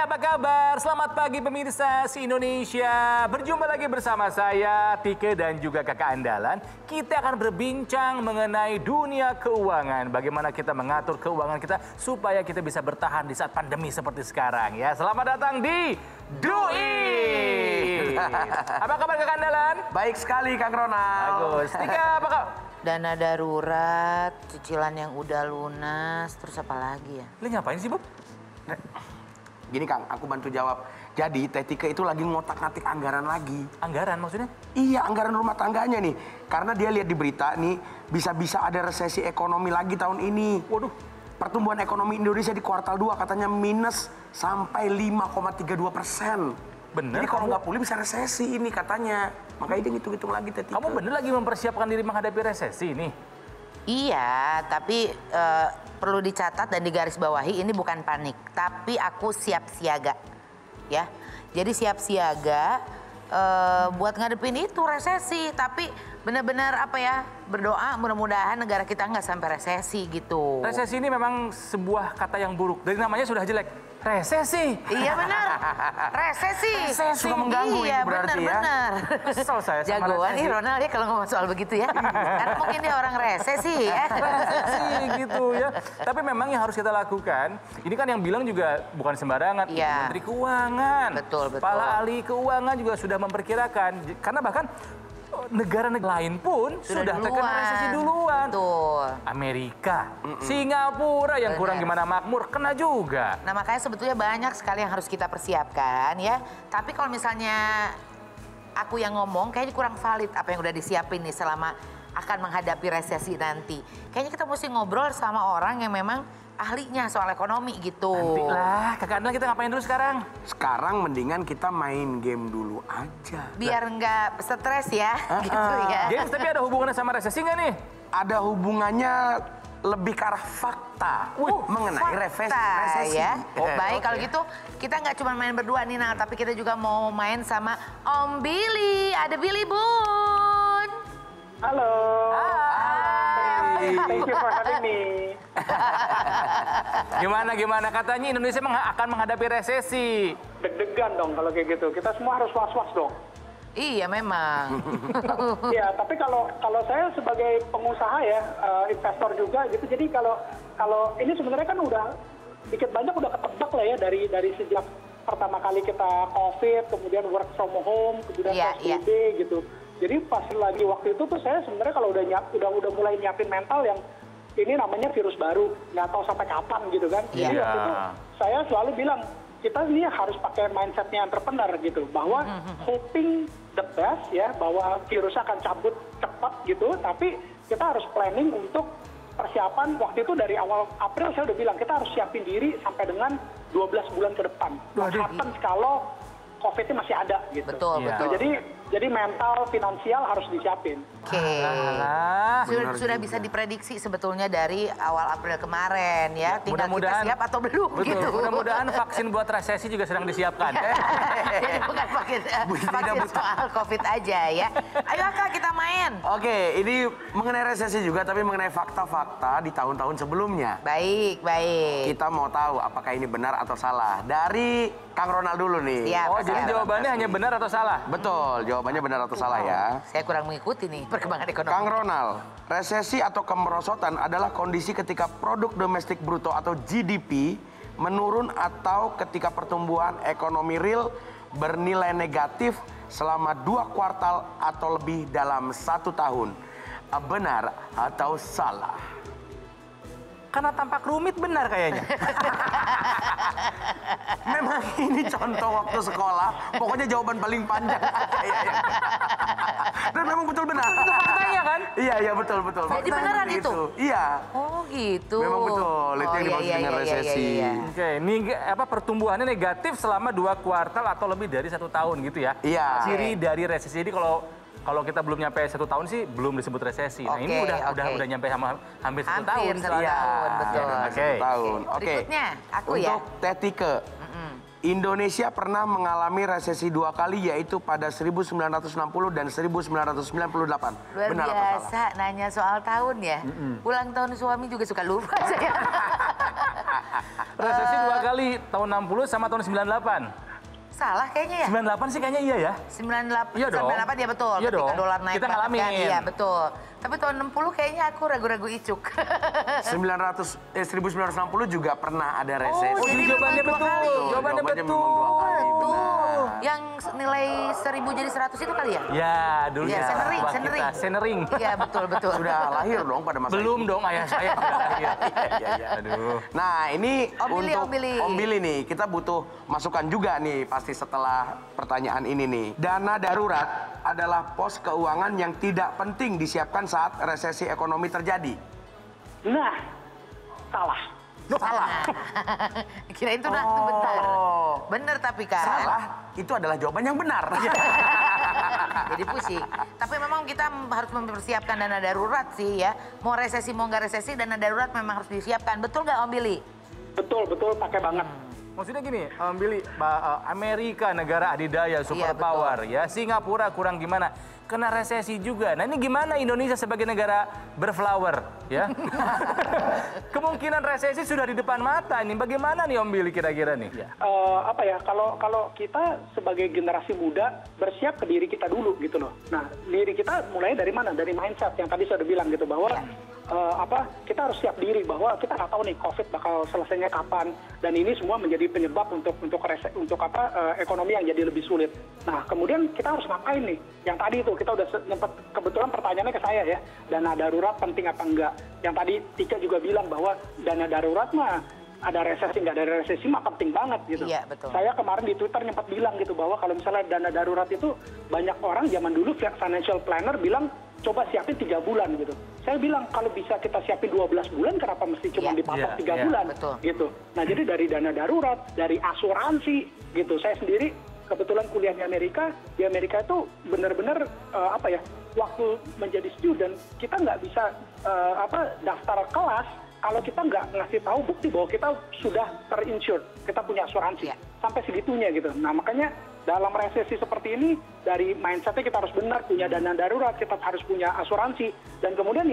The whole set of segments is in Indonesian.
apa kabar? Selamat pagi pemirsa se-Indonesia. Berjumpa lagi bersama saya, Tike dan juga kakak andalan. Kita akan berbincang mengenai dunia keuangan. Bagaimana kita mengatur keuangan kita supaya kita bisa bertahan di saat pandemi seperti sekarang ya. Selamat datang di Dui. Apa kabar kakak andalan? Baik sekali Kang Ronald. Bagus. Tike apa kabar? Dana darurat, cicilan yang udah lunas, terus apa lagi ya? Lu ngapain sih, Bob? Gini Kang, aku bantu jawab. Jadi Teh Tike itu lagi ngotak-ngatik anggaran lagi. Anggaran maksudnya? Iya, anggaran rumah tangganya nih. Karena dia lihat di berita nih, bisa-bisa ada resesi ekonomi lagi tahun ini. Waduh. Pertumbuhan ekonomi Indonesia di kuartal 2 katanya minus sampai 5,32%. Bener? Jadi kalau nggak pulih bisa resesi ini katanya. Makanya dia ngitung-ngitung lagi Teh Tike. Kamu bener lagi mempersiapkan diri menghadapi resesi nih? Iya, tapi perlu dicatat dan digarisbawahi ini bukan panik, tapi aku siap siaga, ya. Jadi siap siaga buat ngadepin itu resesi, tapi benar-benar apa ya, berdoa mudah-mudahan negara kita nggak sampai resesi gitu. Resesi ini memang sebuah kata yang buruk, dari namanya sudah jelek. Resesi. Iya benar, resesi. Suka mengganggu iya, ini berarti ya. benar. Kesel saya sama Jagoan resesi. nih Ronald ya kalau ngomong soal begitu ya. Karena mungkin dia orang resesi ya. Resesi gitu ya. Tapi memang yang harus kita lakukan, ini kan yang bilang juga bukan sembarangan. Iya. Menteri Keuangan. Betul. Kepala ahli keuangan juga sudah memperkirakan. Karena bahkan negara-negara lain pun sudah terkena resesi duluan. Betul. Amerika, Singapura yang kurang gimana makmur, kena juga. Nah makanya sebetulnya banyak sekali yang harus kita persiapkan ya. Tapi kalau misalnya aku yang ngomong kayaknya kurang valid apa yang udah disiapin nih selama akan menghadapi resesi nanti. Kayaknya kita mesti ngobrol sama orang yang memang ahlinya soal ekonomi gitu. Nantilah, kakak Andal kita ngapain dulu sekarang? Sekarang mendingan kita main game dulu aja. Biar nggak stres ya, gitu ya. Games tapi ada hubungannya sama resesi nggak nih? Ada hubungannya lebih ke arah fakta mengenai resesi. Ya. Baik, oke. kalau gitu kita nggak cuma main berdua nih, Nal, tapi kita juga mau main sama Om Billy. Ada Billy Bun. Halo. Hai. Thank you for having me. Gimana katanya Indonesia akan menghadapi resesi. Deg-degan dong kalau kayak gitu. Kita semua harus was-was dong. Iya memang. Ya, tapi kalau saya sebagai pengusaha ya, investor juga gitu. Jadi kalau ini sebenarnya kan udah dikit banyak udah ketebak lah ya dari sejak pertama kali kita COVID, kemudian work from home, kemudian PSBB gitu. Jadi pas lagi waktu itu tuh saya sebenarnya kalau udah mulai nyiapin mental yang ini namanya virus baru, nggak tahu sampai kapan gitu kan. Jadi waktu itu saya selalu bilang, kita ini harus pakai mindsetnya entrepreneur gitu, bahwa hoping the best ya, bahwa virusnya akan cabut cepat gitu, tapi kita harus planning untuk persiapan. Waktu itu dari awal April saya udah bilang, kita harus siapin diri sampai dengan 12 bulan ke depan. What happens kalau COVID-nya masih ada gitu. Betul. Jadi mental, finansial harus disiapin. Oke. Sudah bisa diprediksi sebetulnya dari awal April kemarin ya. Tinggal kita siap atau belum betul, gitu. mudah-mudahan vaksin buat resesi juga sedang disiapkan. Jadi bukan vaksin soal COVID aja ya. Ayo Kak, kita main. Oke, ini mengenai resesi juga tapi mengenai fakta-fakta di tahun-tahun sebelumnya. Baik. Kita mau tahu apakah ini benar atau salah. Dari Kang Ronald dulu nih. Siap, Jadi jawabannya hanya benar atau salah? Betul, jawabannya benar atau salah ya. Saya kurang mengikuti nih perkembangan ekonomi. Kang Ronald, resesi atau kemerosotan adalah kondisi ketika produk domestik bruto atau GDP menurun atau ketika pertumbuhan ekonomi real bernilai negatif selama 2 kuartal atau lebih dalam 1 tahun. Benar atau salah? Karena tampak rumit benar kayaknya. Memang ini contoh waktu sekolah, pokoknya jawaban paling panjang. Dan memang betul benar. Itu faktanya kan? Iya betul. Jadi Faktanya beneran seperti itu? Iya. Oh gitu. Memang betul, itu yang dimaksud dengan resesi. Iya. Oke, ini pertumbuhannya negatif selama 2 kuartal atau lebih dari 1 tahun gitu ya? Iya. Ciri dari resesi ini kalau kita belum nyampe 1 tahun sih belum disebut resesi. Nah ini udah nyampe sama hampir 1 tahun. Hampir 1 tahun, betul. Oke. Oke. Berikutnya, aku ya. Untuk Teh Tike, Indonesia pernah mengalami resesi 2 kali, yaitu pada 1960 dan 1998. Luar Benar atau salah? biasa nanya soal tahun ya. Ulang tahun suami juga suka lupa saya. Resesi 2 kali, tahun 60 sama tahun 98. Salah kayaknya ya. 98 sih kayaknya iya ya. 98, Iya dong. 98 ya betul. Iya Ketika dong. dolar naik Kita banget ngalamin. kan. Iya betul. Tapi tahun 60 kayaknya aku ragu-ragu Icuk. 1960 juga pernah ada resesi. Oh, jadi jadi jawabannya memang dua betul. kali. Jawabannya Jawabannya betul. memang 2 kali. Betul. Yang nilai 1000 jadi 100 itu kali ya? Ya, dulu Iya, ya. senering, Wah, senering. kita senering. Iya betul betul. Sudah lahir dong pada masa Belum itu. dong ayah saya sudah lahir. Iya. Aduh. Nah, ini Om Billy, untuk Om Billy. Om Billy nih, kita butuh masukan juga nih pasti setelah pertanyaan ini nih. Dana darurat adalah pos keuangan yang tidak penting disiapkan saat resesi ekonomi terjadi. Nah, salah. Salah. Kirain itu tuh bentar. Bener tapi kan. Salah, itu adalah jawaban yang benar. Jadi pusing. Tapi memang kita harus mempersiapkan dana darurat sih ya. Mau resesi mau nggak resesi, dana darurat memang harus disiapkan. Betul nggak Om Billy? Betul, pakai banget. Maksudnya gini, Billy, Amerika negara adidaya, superpower ya, Singapura kurang gimana, kena resesi juga. Nah ini gimana Indonesia sebagai negara berflower ya? Kemungkinan resesi sudah di depan mata nih, bagaimana nih Om Billy kira-kira nih? Ya. Apa ya, kalau kita sebagai generasi muda bersiap ke diri kita dulu gitu loh. Nah, diri kita mulai dari mana? Dari mindset yang tadi saya udah bilang gitu bahwa kita harus siap diri bahwa kita nggak tahu nih COVID bakal selesainya kapan, dan ini semua menjadi penyebab untuk ekonomi yang jadi lebih sulit. Nah, kemudian kita harus ngapain nih? Yang tadi itu kita udah sempat, kebetulan pertanyaannya ke saya ya, dana darurat penting apa enggak? Yang tadi Tika juga bilang bahwa dana darurat mah ada resesi nggak ada resesi mah penting banget gitu. Iya, betul. Saya kemarin di Twitter sempat bilang gitu bahwa kalau misalnya dana darurat itu banyak orang zaman dulu financial planner bilang coba siapin 3 bulan gitu. Saya bilang kalau bisa kita siapin 12 bulan kenapa mesti cuma dipatok 3 bulan betul. gitu. Nah, jadi dari dana darurat, dari asuransi gitu. Saya sendiri kebetulan kuliah di Amerika itu benar-benar waktu menjadi student kita nggak bisa daftar kelas kalau kita nggak ngasih tahu bukti bahwa kita sudah terinsured, kita punya asuransi sampai segitunya gitu. Nah, makanya dalam resesi seperti ini dari mindsetnya kita harus benar, punya dana darurat, kita harus punya asuransi, dan kemudian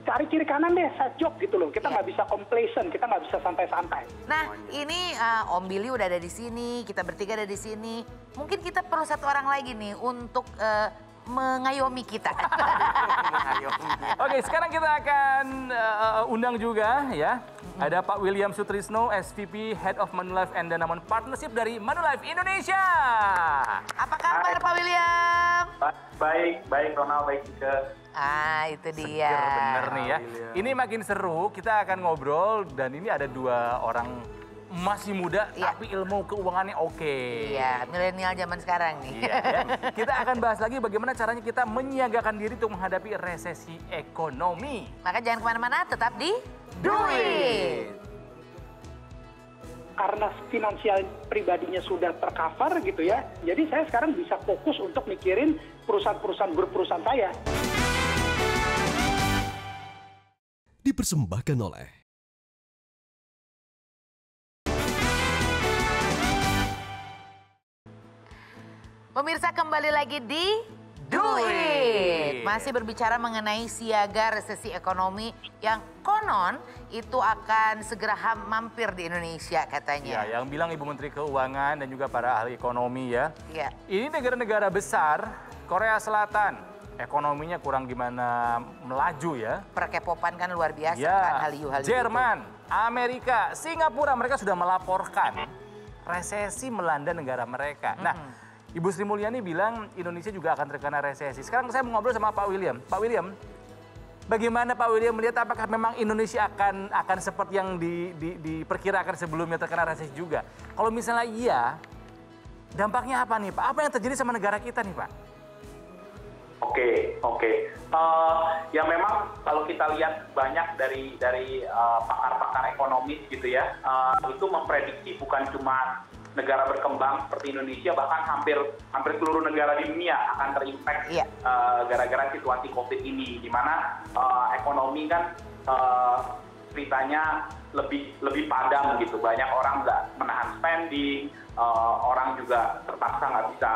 cari kiri kanan deh, side job gitu loh. Kita nggak bisa complacent, kita nggak bisa santai-santai. Nah, ini Om Billy udah ada di sini, kita bertiga ada di sini. Mungkin kita perlu satu orang lagi nih untuk mengayomi kita. Oke, sekarang kita akan undang juga ya. Ada Pak William Sutrisno, SVP Head of Manulife and Danamon Partnership dari Manulife Indonesia. Apa kabar Pak William? Baik Ronald, baik juga. Itu dia. Seger bener nih ya. Ini makin seru, kita akan ngobrol dan ini ada 2 orang masih muda tapi ilmu keuangannya oke. Iya, milenial zaman sekarang nih. Iya, ya. Kita akan bahas lagi bagaimana caranya kita menyiagakan diri untuk menghadapi resesi ekonomi. Maka jangan kemana-mana, tetap di Do It. Karena finansial pribadinya sudah tercover gitu ya, jadi saya sekarang bisa fokus untuk mikirin perusahaan saya. Dipersembahkan oleh Pemirsa, kembali lagi di Do It. Masih berbicara mengenai siaga resesi ekonomi yang konon itu akan segera mampir di Indonesia katanya. Ya, yang bilang Ibu Menteri Keuangan dan juga para ahli ekonomi ya. Iya. Ini negara-negara besar, Korea Selatan, ekonominya kurang gimana melaju ya. Perkepopan kan luar biasa Ya, kan, hal-hal Jerman, Amerika, Singapura mereka sudah melaporkan resesi melanda negara mereka. Nah, Ibu Sri Mulyani bilang Indonesia juga akan terkena resesi. Sekarang saya mau ngobrol sama Pak William. Pak William, bagaimana Pak William melihat apakah memang Indonesia akan seperti yang diperkirakan sebelumnya terkena resesi juga? Kalau misalnya iya, dampaknya apa nih Pak? Apa yang terjadi sama negara kita nih Pak? Oke. Ya memang kalau kita lihat banyak dari pakar-pakar ekonomis gitu ya, itu memprediksi bukan cuma negara berkembang seperti Indonesia, bahkan hampir seluruh negara di dunia akan terimpact gara-gara situasi COVID ini, di mana ekonomi kan ceritanya lebih padam gitu, banyak orang nggak menahan spending, orang juga terpaksa nggak bisa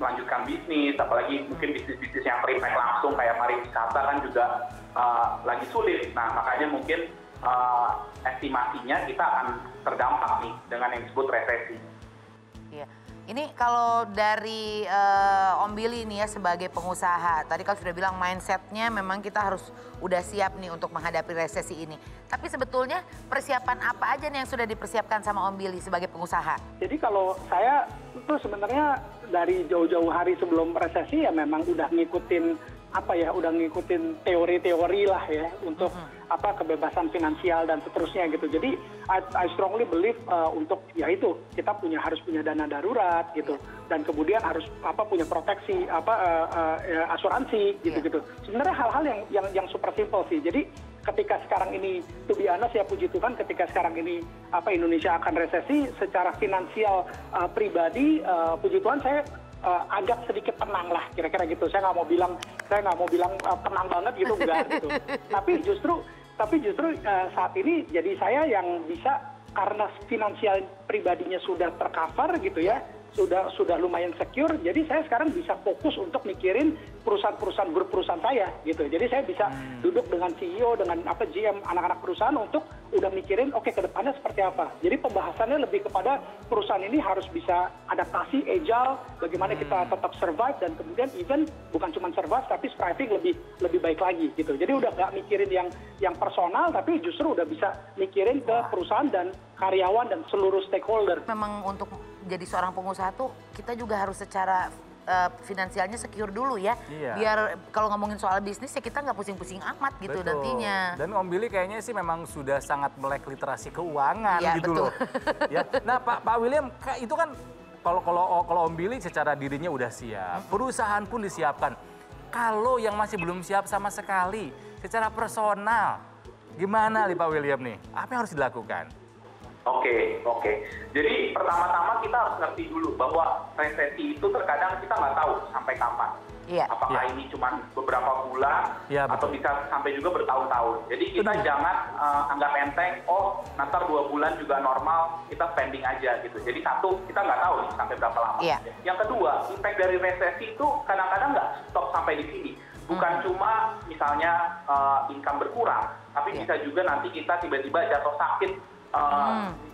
melanjutkan bisnis, apalagi mungkin bisnis-bisnis yang terimpact langsung kayak pariwisata kan juga lagi sulit. Nah, makanya mungkin estimasinya kita akan terdampak nih dengan yang disebut resesi. Iya. Ini kalau dari Om Billy nih ya sebagai pengusaha, tadi kan sudah bilang mindsetnya memang kita harus udah siap nih untuk menghadapi resesi ini. Tapi sebetulnya persiapan apa aja nih yang sudah dipersiapkan sama Om Billy sebagai pengusaha? Jadi kalau saya itu sebenarnya dari jauh-jauh hari sebelum resesi ya memang udah ngikutin udah ngikutin teori-teori lah ya untuk kebebasan finansial dan seterusnya gitu. Jadi I strongly believe untuk ya itu kita harus punya dana darurat gitu dan kemudian harus punya proteksi asuransi gitu. Sebenarnya hal-hal yang super simple sih. Jadi ketika sekarang ini to be honest ya puji Tuhan ketika sekarang ini Indonesia akan resesi secara finansial pribadi puji Tuhan saya agak sedikit tenang lah kira-kira gitu. Saya nggak mau bilang tenang banget gitu enggak gitu. Tapi justru saat ini jadi saya yang bisa karena finansial pribadinya sudah tercover gitu ya. Sudah lumayan secure, jadi saya sekarang bisa fokus untuk mikirin grup perusahaan saya gitu. Jadi saya bisa duduk dengan CEO, dengan GM anak-anak perusahaan untuk udah mikirin oke, ke depannya seperti apa. Jadi pembahasannya lebih kepada perusahaan ini harus bisa adaptasi, agile, bagaimana kita tetap survive dan kemudian even bukan cuma survive tapi thriving lebih baik lagi gitu. Jadi udah nggak mikirin yang personal tapi justru udah bisa mikirin ke perusahaan dan karyawan dan seluruh stakeholder. Memang untuk jadi seorang pengusaha tuh kita juga harus secara finansialnya secure dulu ya. Iya. Biar kalau ngomongin soal bisnis ya kita nggak pusing-pusing amat gitu nantinya. Dan Om Billy kayaknya sih memang sudah sangat melek literasi keuangan gitu betul. loh. Ya. Nah Pak William itu kan kalau Om Billy secara dirinya udah siap, perusahaan pun disiapkan. Kalau yang masih belum siap sama sekali secara personal, gimana nih Pak William nih? Apa yang harus dilakukan? Oke. Jadi pertama-tama kita harus ngerti dulu bahwa resesi itu terkadang kita nggak tahu sampai kapan. Iya. Apakah ini cuma beberapa bulan atau bisa sampai juga bertahun-tahun. Jadi kita jangan anggap enteng, nanti 2 bulan juga normal, kita spending aja gitu. Jadi satu, kita nggak tahu nih sampai berapa lama. Iya. Yang kedua, impact dari resesi itu kadang-kadang nggak stop sampai di sini. Bukan cuma misalnya income berkurang, tapi bisa juga nanti kita tiba-tiba jatuh sakit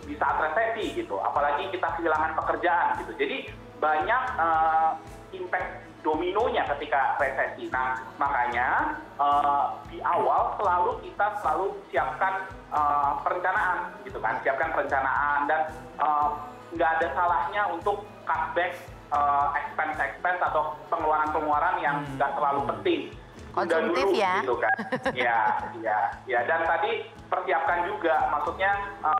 di saat resesi gitu, apalagi kita kehilangan pekerjaan gitu. Jadi banyak impact dominonya ketika resesi. Nah makanya di awal kita selalu siapkan perencanaan gitu kan, siapkan perencanaan dan nggak ada salahnya untuk cutback expense atau pengeluaran yang nggak terlalu penting. Konsumtif dulu, ya. Gitu kan. Ya. Dan tadi persiapkan juga, maksudnya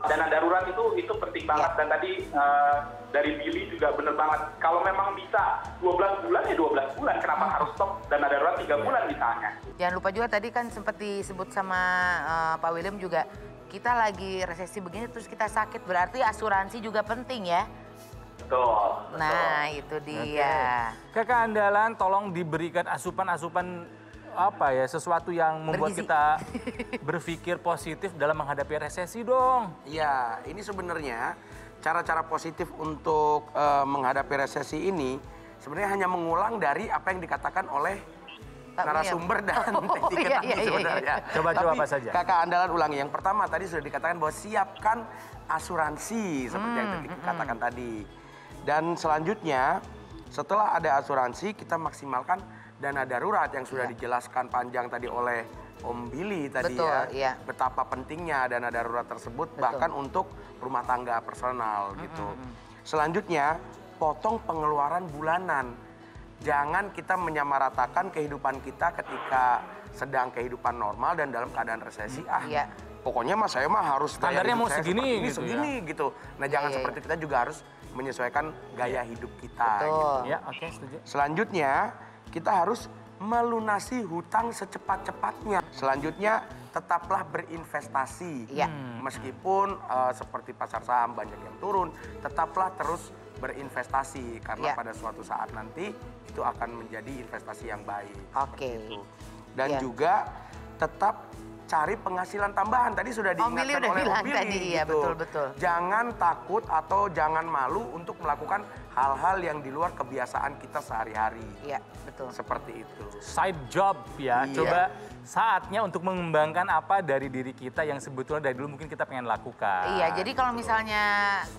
dana darurat itu penting banget. Dan tadi dari Billy juga bener banget. Kalau memang bisa 12 bulan ya 12 bulan, kenapa harus stop dana darurat 3 bulan misalnya. Jangan lupa juga tadi kan sempat disebut sama Pak William juga, kita lagi resesi begini terus kita sakit, berarti asuransi juga penting ya. Betul. Nah itu dia. Kakak andalan tolong diberikan asupan-asupan sesuatu yang membuat Bergizi. kita berpikir positif dalam menghadapi resesi dong. Iya, ini sebenarnya cara-cara positif untuk menghadapi resesi ini sebenarnya hanya mengulang dari apa yang dikatakan oleh narasumber dan T3 tadi sebenarnya. Coba apa saja? Kakak andalan ulangi. Yang pertama tadi sudah dikatakan bahwa siapkan asuransi seperti yang dikatakan tadi. Dan selanjutnya setelah ada asuransi kita maksimalkan dana darurat yang sudah dijelaskan panjang tadi oleh Om Billy tadi. Betul, ya. Betapa pentingnya dana darurat tersebut bahkan untuk rumah tangga personal gitu. Selanjutnya potong pengeluaran bulanan. Jangan kita menyamaratakan kehidupan kita ketika sedang kehidupan normal dan dalam keadaan resesi. Pokoknya saya harus standarnya mau segini gitu. Nah jangan seperti kita juga harus menyesuaikan gaya hidup kita. Gitu. Ya, oke, setuju. Selanjutnya kita harus melunasi hutang secepat-cepatnya. Selanjutnya tetaplah berinvestasi. Meskipun seperti pasar saham banyak yang turun, tetaplah terus berinvestasi karena pada suatu saat nanti itu akan menjadi investasi yang baik. Gitu. Dan juga tetap cari penghasilan tambahan. Tadi sudah diingatkan oleh Om Billy. Tadi, gitu. Betul. Jangan takut atau jangan malu untuk melakukan hal-hal yang di luar kebiasaan kita sehari-hari. Iya, betul. Seperti itu. Side job ya, Iya. coba saatnya untuk mengembangkan apa dari diri kita yang sebetulnya dari dulu mungkin kita pengen lakukan. Iya, jadi kalau misalnya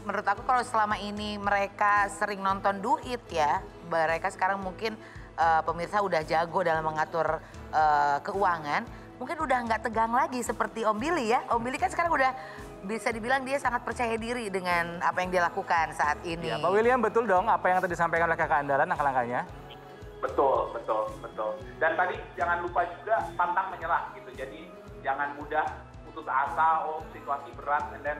menurut aku kalau selama ini mereka sering nonton Do It ya, mereka sekarang mungkin pemirsa udah jago dalam mengatur keuangan, mungkin udah nggak tegang lagi seperti Om Billy ya. Om Billy kan sekarang udah bisa dibilang dia sangat percaya diri dengan apa yang dia lakukan saat ini. Ya, Pak William, betul dong apa yang tadi disampaikan oleh Kakak Andalan langkah-langkahnya? Betul. Dan tadi jangan lupa juga pantang menyerah gitu. Jadi jangan mudah putus asa, situasi berat, dan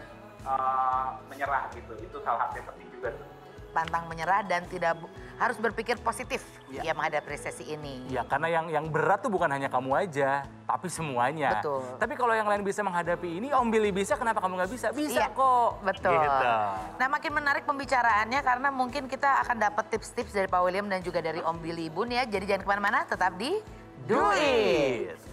menyerah gitu. Itu salah satu yang penting juga tuh. Pantang menyerah dan tidak harus berpikir positif ya menghadapi resesi ini. Ya, karena yang berat tuh bukan hanya kamu aja, tapi semuanya. Betul. Tapi kalau yang lain bisa menghadapi ini, Om Billy bisa, kenapa kamu nggak bisa? Bisa Iya, kok. betul. Gitu. Nah, makin menarik pembicaraannya karena mungkin kita akan dapat tips-tips dari Pak William dan juga dari Om Billy Bun ya. Jadi jangan kemana-mana, tetap di Do It.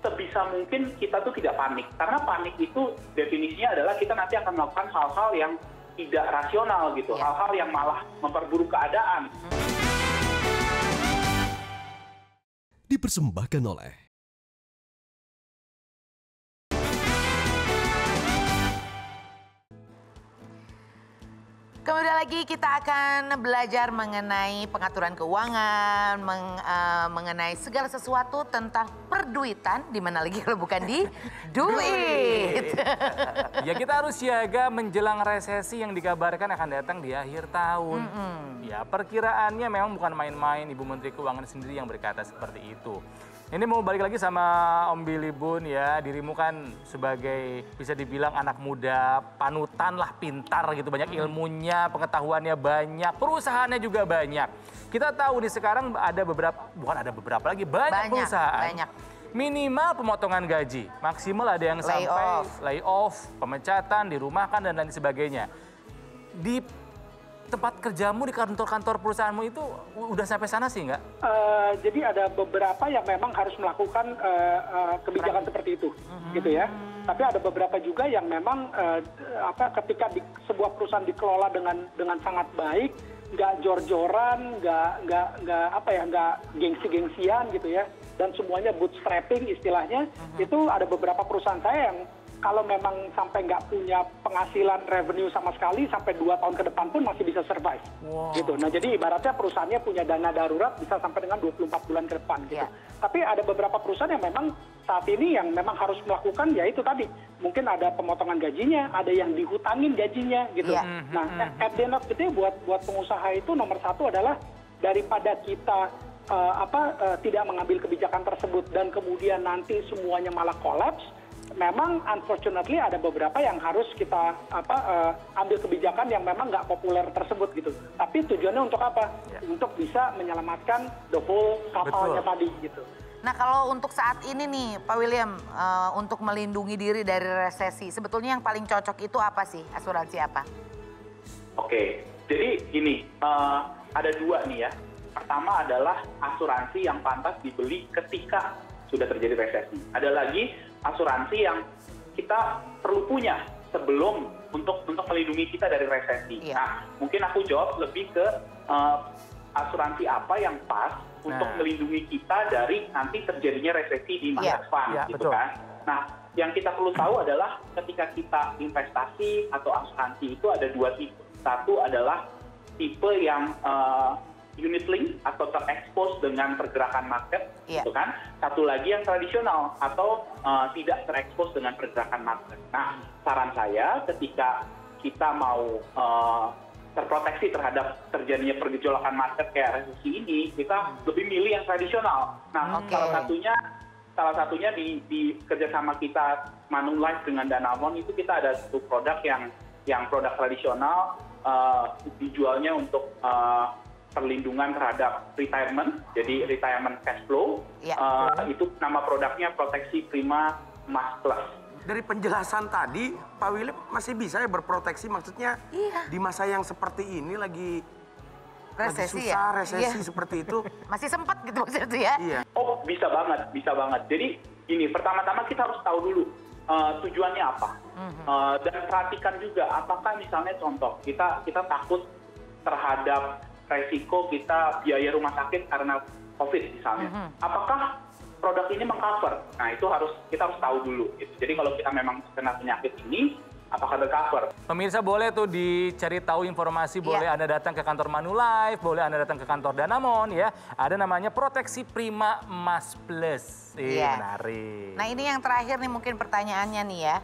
Sebisa mungkin kita tuh tidak panik. Karena panik itu definisinya adalah kita nanti akan melakukan hal-hal yang tidak rasional gitu. Ya. Hal-hal yang malah memperburuk keadaan. Dipersembahkan oleh Kemudian lagi kita akan belajar mengenai pengaturan keuangan, mengenai segala sesuatu tentang perduitan, di mana lagi kalau bukan di Do It. Ya, kita harus siaga menjelang resesi yang dikabarkan akan datang di akhir tahun. Ya, perkiraannya memang bukan main-main. Ibu Menteri Keuangan sendiri yang berkata seperti itu. Ini mau balik lagi sama Om Billy Bun ya, dirimu kan sebagai bisa dibilang anak muda, panutan lah, pintar gitu, banyak ilmunya, pengetahuannya banyak, perusahaannya juga banyak. Kita tahu nih sekarang ada beberapa, bukan ada beberapa lagi, banyak perusahaan. Banyak. Minimal pemotongan gaji, maksimal ada yang sampai layoff, pemecatan, dirumahkan dan lain sebagainya. Di tempat kerjamu, di kantor-kantor perusahaanmu itu udah sampai sana sih nggak? Jadi ada beberapa yang memang harus melakukan kebijakan seperti itu, gitu ya. Tapi ada beberapa juga yang memang ketika sebuah perusahaan dikelola dengan sangat baik, nggak jor-joran, nggak gengsi-gengsian gitu ya, dan semuanya bootstrapping istilahnya. Itu ada beberapa perusahaan saya yang kalau memang sampai nggak punya penghasilan revenue sama sekali, sampai 2 tahun ke depan pun masih bisa survive. Gitu. Nah, jadi ibaratnya perusahaannya punya dana darurat bisa sampai dengan 24 bulan ke depan. Gitu. Tapi ada beberapa perusahaan yang memang saat ini yang memang harus melakukan, ya itu tadi. Mungkin ada pemotongan gajinya, ada yang dihutangin gajinya. Gitu. Nah, at the end of the day, buat pengusaha itu nomor satu adalah daripada kita tidak mengambil kebijakan tersebut dan kemudian nanti semuanya malah collapse. Memang unfortunately ada beberapa yang harus kita ambil kebijakan yang memang nggak populer tersebut gitu. Tapi tujuannya untuk apa? Untuk bisa menyelamatkan the whole kapalnya tadi gitu. Nah, kalau untuk saat ini nih Pak William, untuk melindungi diri dari resesi, sebetulnya yang paling cocok itu apa sih? Asuransi apa? Oke, jadi gini, ada 2 nih ya. Pertama adalah asuransi yang pantas dibeli ketika sudah terjadi resesi. Ada lagi asuransi yang kita perlu punya sebelum untuk melindungi kita dari resesi. Nah, mungkin aku jawab lebih ke asuransi apa yang pas untuk melindungi kita dari nanti terjadinya resesi di masa depan, gitu kan. Nah, yang kita perlu tahu adalah ketika kita investasi atau asuransi itu ada 2 tipe. Satu adalah tipe yang unit link atau terekspos dengan pergerakan market, gitu kan. Satu lagi yang tradisional atau tidak terekspos dengan pergerakan market. Nah, saran saya ketika kita mau terproteksi terhadap terjadinya pergejolakan market kayak resesi ini, kita lebih milih yang tradisional. Nah, salah satunya di kerjasama kita Manulife dengan Danamon itu kita ada satu produk yang produk tradisional dijualnya untuk perlindungan terhadap retirement, jadi retirement cash flow. Itu nama produknya Proteksi Prima Emas Plus. Dari penjelasan tadi, Pak William masih bisa ya berproteksi, maksudnya di masa yang seperti ini lagi susah, resesi seperti itu. Masih sempat gitu maksudnya itu ya? Oh, bisa banget. Jadi gini, pertama-tama kita harus tahu dulu tujuannya apa. Dan perhatikan juga apakah misalnya contoh kita takut terhadap resiko kita biaya rumah sakit karena COVID misalnya. Apakah produk ini mengcover? Nah itu kita harus tahu dulu. Gitu. Jadi kalau kita memang kena penyakit ini, apakah tercover? Pemirsa boleh tuh dicari tahu informasi, boleh Anda datang ke kantor Manulife, boleh Anda datang ke kantor Danamon ya. Ada namanya Proteksi Prima Mas Plus. Menarik. Nah ini yang terakhir nih mungkin pertanyaannya nih ya.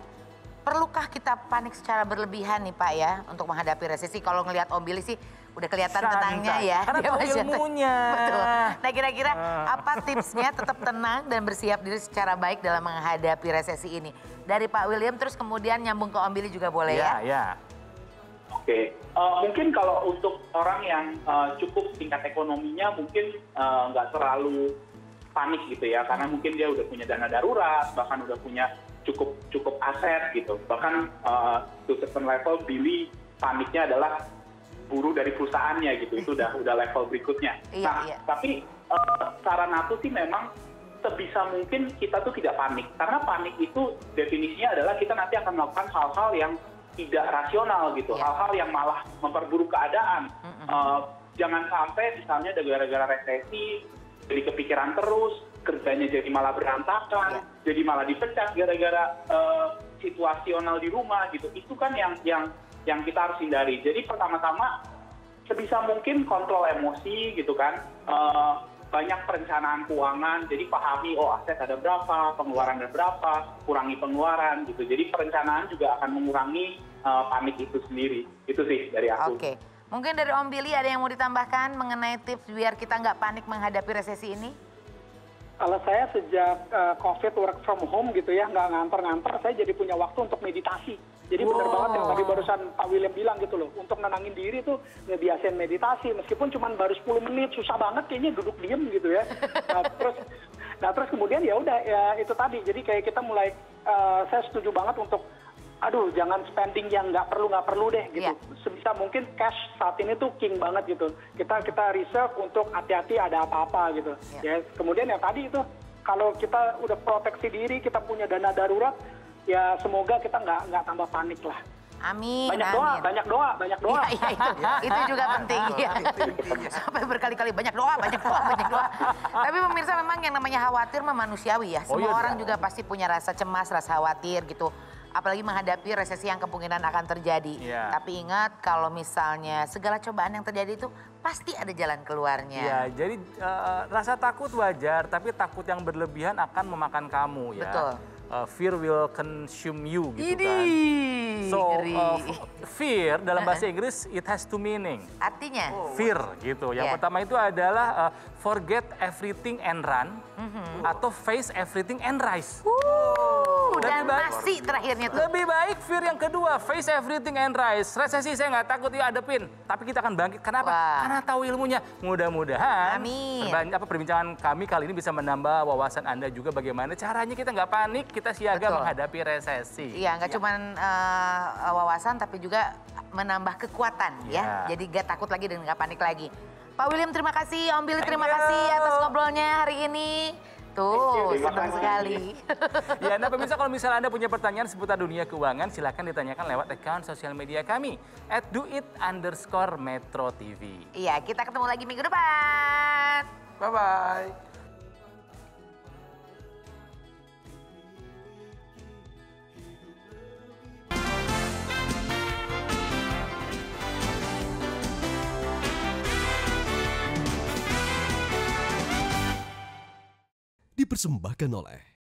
Perlukah kita panik secara berlebihan nih Pak ya untuk menghadapi resesi? Kalau ngelihat Om Billy sih udah kelihatan tenangnya ya. Karena tahu ilmunya. Betul. Nah kira-kira apa tipsnya tetap tenang dan bersiap diri secara baik dalam menghadapi resesi ini? Dari Pak William terus kemudian nyambung ke Om Billy juga boleh ya? Oke. Mungkin kalau untuk orang yang cukup tingkat ekonominya mungkin nggak terlalu panik gitu ya. Karena mungkin dia udah punya dana darurat, bahkan udah punya cukup aset gitu. Bahkan to certain level Billy paniknya adalah buruh dari perusahaannya gitu. Itu udah level berikutnya. Tapi saran aku sih memang sebisa mungkin kita tuh tidak panik. Karena panik itu definisinya adalah kita nanti akan melakukan hal-hal yang tidak rasional gitu. Hal-hal yang malah memperburuk keadaan. Jangan sampai misalnya gara-gara resesi jadi kepikiran terus, kerjanya jadi malah berantakan, jadi malah dipecat gara-gara situasional di rumah gitu. Itu kan yang kita harus hindari. Jadi pertama-tama sebisa mungkin kontrol emosi gitu kan. Banyak perencanaan keuangan, jadi pahami aset ada berapa, pengeluaran ada berapa, kurangi pengeluaran gitu. Jadi perencanaan juga akan mengurangi panik itu sendiri. Itu sih dari aku. Oke. Mungkin dari Om Billy ada yang mau ditambahkan mengenai tips biar kita nggak panik menghadapi resesi ini? Kalau saya sejak COVID work from home gitu ya, nggak ngantor-ngantor, saya jadi punya waktu untuk meditasi. Jadi benar banget yang tadi barusan Pak William bilang gitu loh, untuk nenangin diri tuh ngebiasain meditasi, meskipun cuma baru 10 menit, susah banget kayaknya duduk diem gitu ya. Nah terus kemudian ya udah ya itu tadi, jadi kayak kita mulai, saya setuju banget untuk jangan spending yang nggak perlu deh gitu. Sebisa mungkin cash saat ini tuh king banget gitu. Kita reserve untuk hati-hati ada apa-apa gitu. Ya kemudian yang tadi itu kalau kita udah proteksi diri, kita punya dana darurat, ya semoga kita nggak tambah panik lah. Amin. Banyak doa. Iya itu juga penting ya. Sampai berkali-kali banyak doa. Tapi pemirsa memang yang namanya khawatir mah manusiawi ya. Semua orang juga pasti punya rasa cemas, rasa khawatir gitu. Apalagi menghadapi resesi yang kemungkinan akan terjadi. Tapi ingat kalau misalnya segala cobaan yang terjadi itu pasti ada jalan keluarnya. Ya, jadi rasa takut wajar, tapi takut yang berlebihan akan memakan kamu ya. Betul. Fear will consume you gitu kan. So fear dalam bahasa Inggris it has two meaning. Artinya? Fear gitu. Yang pertama itu adalah forget everything and run atau face everything and rise. Dan masih terakhirnya tuh. Lebih baik fear yang kedua, face everything and rise. Resesi saya nggak takut ya hadepin, tapi kita akan bangkit. Kenapa? Karena tahu ilmunya. Mudah-mudahan perbincangan kami kali ini bisa menambah wawasan Anda juga bagaimana caranya kita nggak panik, kita siaga menghadapi resesi. Iya, nggak cuma wawasan tapi juga menambah kekuatan ya. Jadi nggak takut lagi dan nggak panik lagi. Pak William terima kasih, Om Billy terima kasih atas ngobrolnya hari ini. Tuh, senang sekali. Ya, nah pemirsa kalau misalnya Anda punya pertanyaan seputar dunia keuangan, silakan ditanyakan lewat account sosial media kami @duit_metro_tv. Iya, kita ketemu lagi minggu depan. Bye-bye. Dipersembahkan oleh